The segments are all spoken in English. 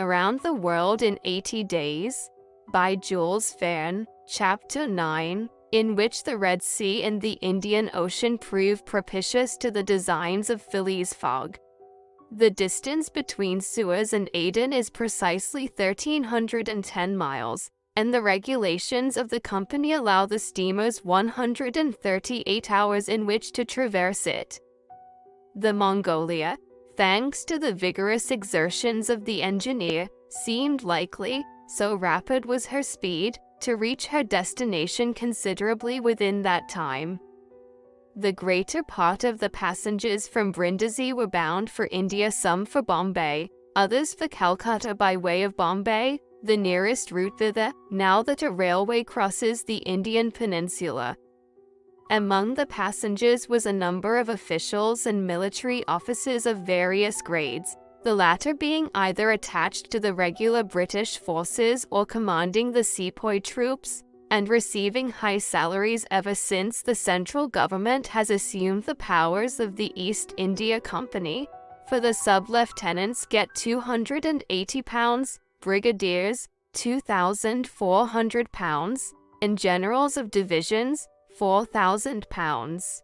Around the World in 80 Days by Jules Verne, Chapter 9, in which the Red Sea and the Indian Ocean prove propitious to the designs of Phileas Fogg. The distance between Suez and Aden is precisely 1,310 miles, and the regulations of the company allow the steamers 138 hours in which to traverse it. The Mongolia, thanks to the vigorous exertions of the engineer, seemed likely, so rapid was her speed, to reach her destination considerably within that time. The greater part of the passengers from Brindisi were bound for India, some for Bombay, others for Calcutta by way of Bombay, the nearest route thither, now that a railway crosses the Indian peninsula. Among the passengers was a number of officials and military officers of various grades, the latter being either attached to the regular British forces or commanding the sepoy troops, and receiving high salaries ever since the central government has assumed the powers of the East India Company, for the sub-lieutenants get £280, brigadiers £2,400, and generals of divisions £4,000.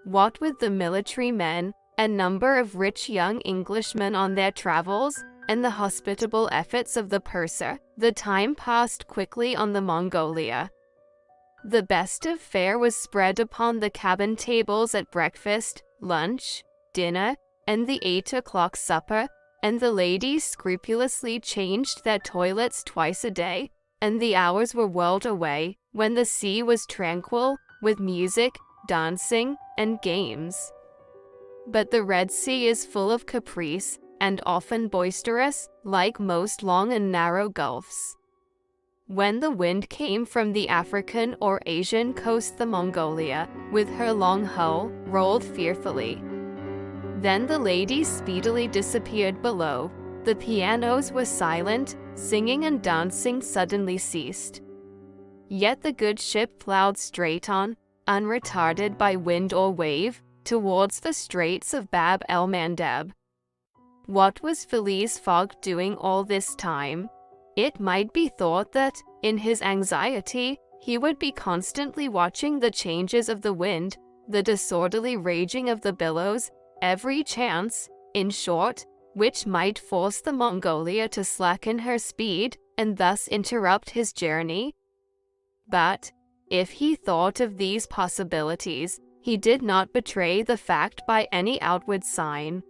What with the military men, a number of rich young Englishmen on their travels, and the hospitable efforts of the purser, the time passed quickly on the Mongolia. The best of fare was spread upon the cabin tables at breakfast, lunch, dinner, and the 8 o'clock supper, and the ladies scrupulously changed their toilets twice a day, and the hours were whirled away, when the sea was tranquil, with music, dancing, and games. But the Red Sea is full of caprice, and often boisterous, like most long and narrow gulfs. When the wind came from the African or Asian coast, the Mongolia, with her long hull, rolled fearfully. Then the ladies speedily disappeared below, the pianos were silent, singing and dancing suddenly ceased. Yet the good ship plowed straight on, unretarded by wind or wave, towards the straits of Bab el-Mandeb. What was Phileas Fogg doing all this time? It might be thought that, in his anxiety, he would be constantly watching the changes of the wind, the disorderly raging of the billows, every chance, in short, which might force the Mongolia to slacken her speed, and thus interrupt his journey. But, if he thought of these possibilities, he did not betray the fact by any outward sign.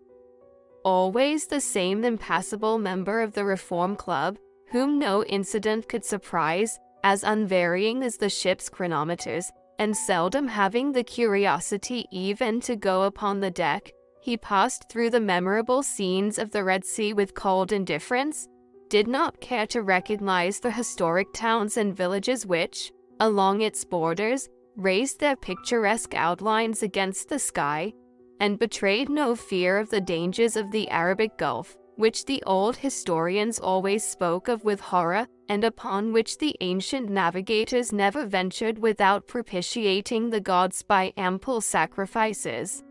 Always the same impassible member of the Reform Club, whom no incident could surprise, as unvarying as the ship's chronometers, and seldom having the curiosity even to go upon the deck, he passed through the memorable scenes of the Red Sea with cold indifference, did not care to recognize the historic towns and villages which, along its borders, raised their picturesque outlines against the sky, and betrayed no fear of the dangers of the Arabic Gulf, which the old historians always spoke of with horror, and upon which the ancient navigators never ventured without propitiating the gods by ample sacrifices.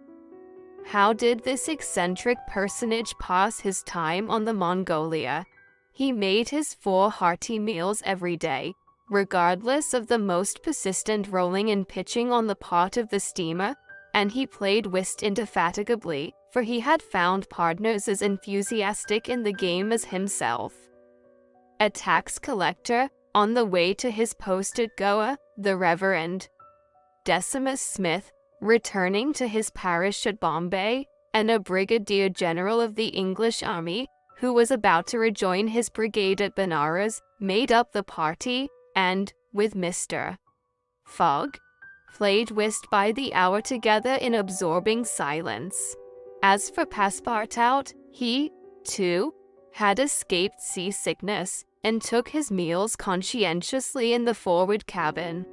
How did this eccentric personage pass his time on the Mongolia? He made his 4 hearty meals every day, regardless of the most persistent rolling and pitching on the part of the steamer, and he played whist indefatigably, for he had found partners as enthusiastic in the game as himself. A tax collector, on the way to his post at Goa, the Reverend Decimus Smith, returning to his parish at Bombay, and a brigadier general of the English army, who was about to rejoin his brigade at Benares, made up the party, and, with Mr. Fogg, played whist by the hour together in absorbing silence. As for Passepartout, he, too, had escaped seasickness, and took his meals conscientiously in the forward cabin.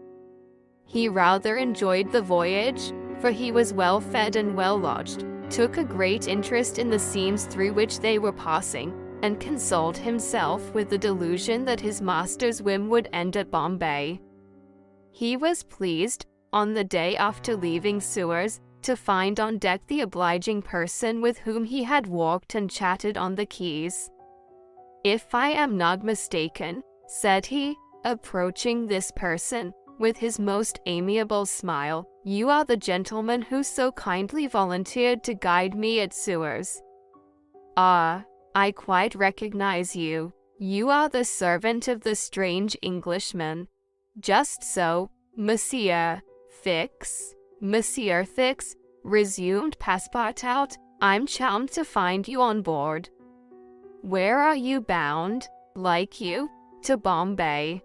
He rather enjoyed the voyage, for he was well fed and well lodged, took a great interest in the scenes through which they were passing, and consoled himself with the delusion that his master's whim would end at Bombay. He was pleased, on the day after leaving Suez, to find on deck the obliging person with whom he had walked and chatted on the quays. "If I am not mistaken," said he, approaching this person with his most amiable smile, "you are the gentleman who so kindly volunteered to guide me at Suez." "Ah, I quite recognize you. You are the servant of the strange Englishman." "Just so, Monsieur Fix." "Monsieur Fix," resumed Passepartout, "I'm charmed to find you on board. Where are you bound, like you?" "To Bombay."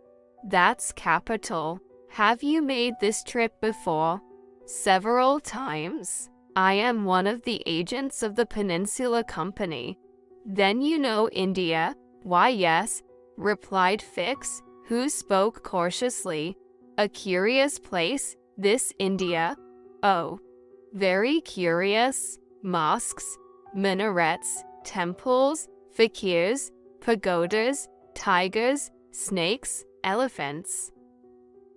"That's capital. Have you made this trip before?" "Several times. I am one of the agents of the Peninsula Company." "Then you know India?" "Why, yes," replied Fix, who spoke cautiously. "A curious place, this India." "Oh, very curious. Mosques, minarets, temples, fakirs, pagodas, tigers, snakes, elephants."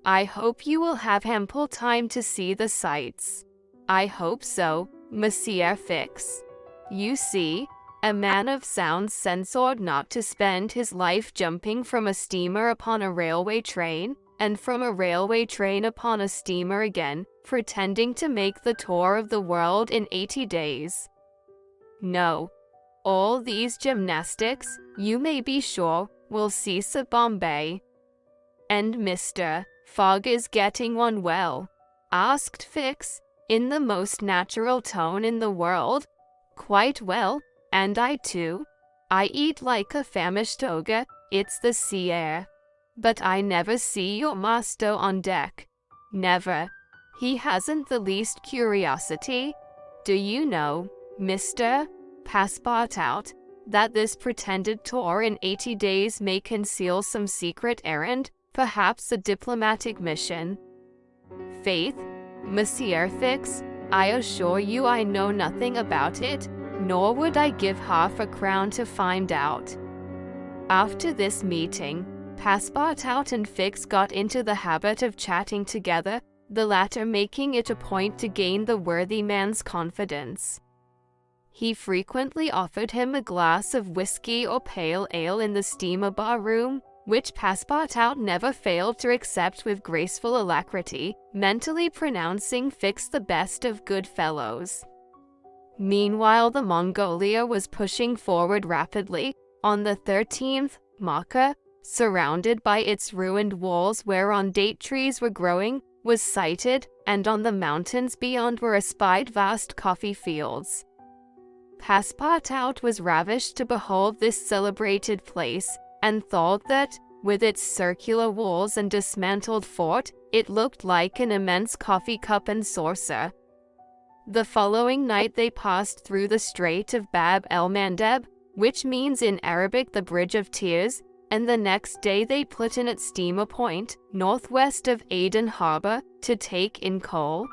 "I hope you will have ample time to see the sights." "I hope so, Monsieur Fix. You see, a man of sound sense ought not to spend his life jumping from a steamer upon a railway train, and from a railway train upon a steamer again, pretending to make the tour of the world in 80 days. No. All these gymnastics, you may be sure, will cease at Bombay." "And Mr. Fogg is getting on well?" asked Fix, in the most natural tone in the world. "Quite well, and I too. I eat like a famished ogre, it's the sea air. But I never see your master on deck." "Never. He hasn't the least curiosity. Do you know, Mr. Passepartout, that this pretended tour in 80 days may conceal some secret errand, perhaps a diplomatic mission?" "Faith, Monsieur Fix, I assure you I know nothing about it, nor would I give half a crown to find out." After this meeting, Passepartout and Fix got into the habit of chatting together, the latter making it a point to gain the worthy man's confidence. He frequently offered him a glass of whiskey or pale ale in the steamer bar room, which Passepartout never failed to accept with graceful alacrity, mentally pronouncing Fix the best of good fellows. Meanwhile, the Mongolia was pushing forward rapidly. On the 13th, Mocha, surrounded by its ruined walls whereon date trees were growing, was sighted, and on the mountains beyond were espied vast coffee fields. Passepartout was ravished to behold this celebrated place, and thought that, with its circular walls and dismantled fort, it looked like an immense coffee cup and saucer. The following night they passed through the Strait of Bab el-Mandeb, which means in Arabic the Bridge of Tears, and the next day they put in at Steamer Point, northwest of Aden Harbor, to take in coal.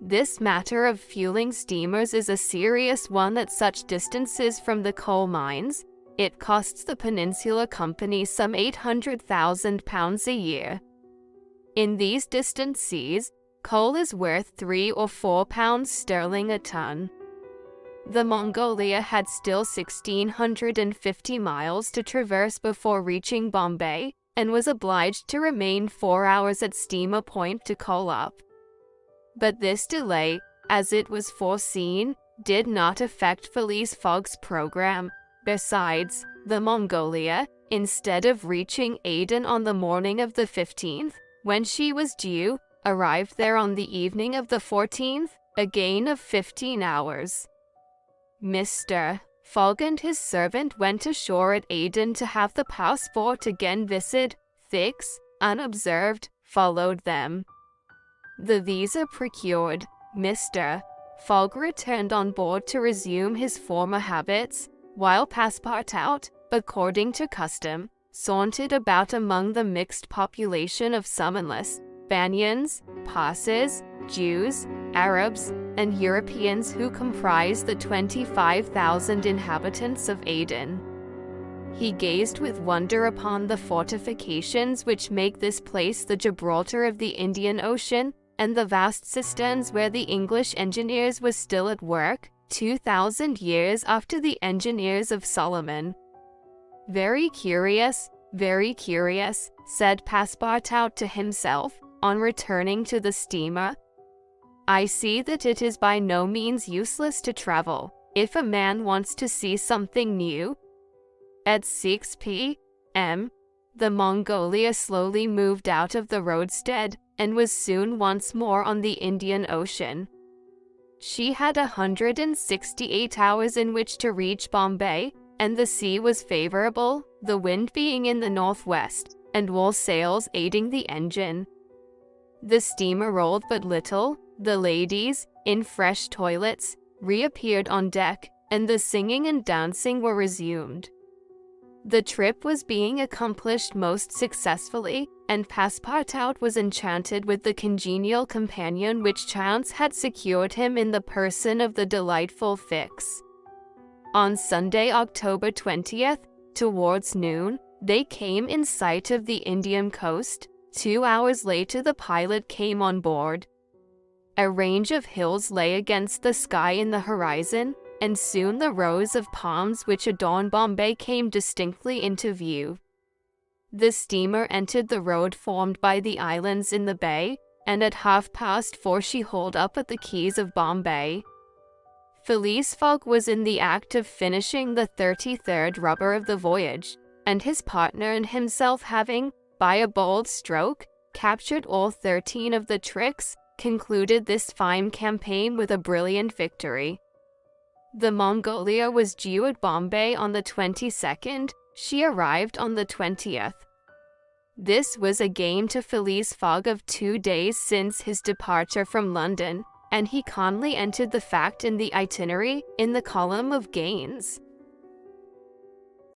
This matter of fueling steamers is a serious one at such distances from the coal mines. It costs the Peninsula Company some £800,000 a year. In these distant seas, coal is worth £3 or £4 sterling a ton. The Mongolia had still 1,650 miles to traverse before reaching Bombay, and was obliged to remain 4 hours at Steamer Point to coal up. But this delay, as it was foreseen, did not affect Phileas Fogg's program. Besides, the Mongolia, instead of reaching Aden on the morning of the 15th, when she was due, arrived there on the evening of the 14th, a gain of 15 hours. Mr. Fogg and his servant went ashore at Aden to have the passport again visited. Fix, unobserved, followed them. The visa procured, Mr. Fogg returned on board to resume his former habits, while Passepartout, according to custom, sauntered about among the mixed population of Somalis, Banyans, Parsis, Jews, Arabs, and Europeans who comprise the 25,000 inhabitants of Aden. He gazed with wonder upon the fortifications which make this place the Gibraltar of the Indian Ocean, and the vast cisterns where the English engineers were still at work, 2,000 years after the engineers of Solomon. Very curious, said Passepartout to himself, on returning to the steamer. I see that it is by no means useless to travel, if a man wants to see something new. At 6 p.m., the Mongolia slowly moved out of the roadstead and was soon once more on the Indian Ocean. She had 168 hours in which to reach Bombay, and the sea was favorable, the wind being in the northwest, and all sails aiding the engine. The steamer rolled but little. The ladies, in fresh toilets, reappeared on deck, and the singing and dancing were resumed. The trip was being accomplished most successfully, and Passepartout was enchanted with the congenial companion which chance had secured him in the person of the delightful Fix. On Sunday, October 20th, towards noon, they came in sight of the Indian coast. 2 hours later the pilot came on board. A range of hills lay against the sky in the horizon, and soon the rows of palms which adorn Bombay came distinctly into view. The steamer entered the road formed by the islands in the bay, and at 4:30 she hauled up at the quays of Bombay. Phileas Fogg was in the act of finishing the 33rd rubber of the voyage, and his partner and himself having, by a bold stroke, captured all 13 of the tricks, concluded this fine campaign with a brilliant victory. The Mongolia was due at Bombay on the 22nd, she arrived on the 20th. This was a gain to Phileas Fogg of 2 days since his departure from London, and he calmly entered the fact in the itinerary, in the column of gains.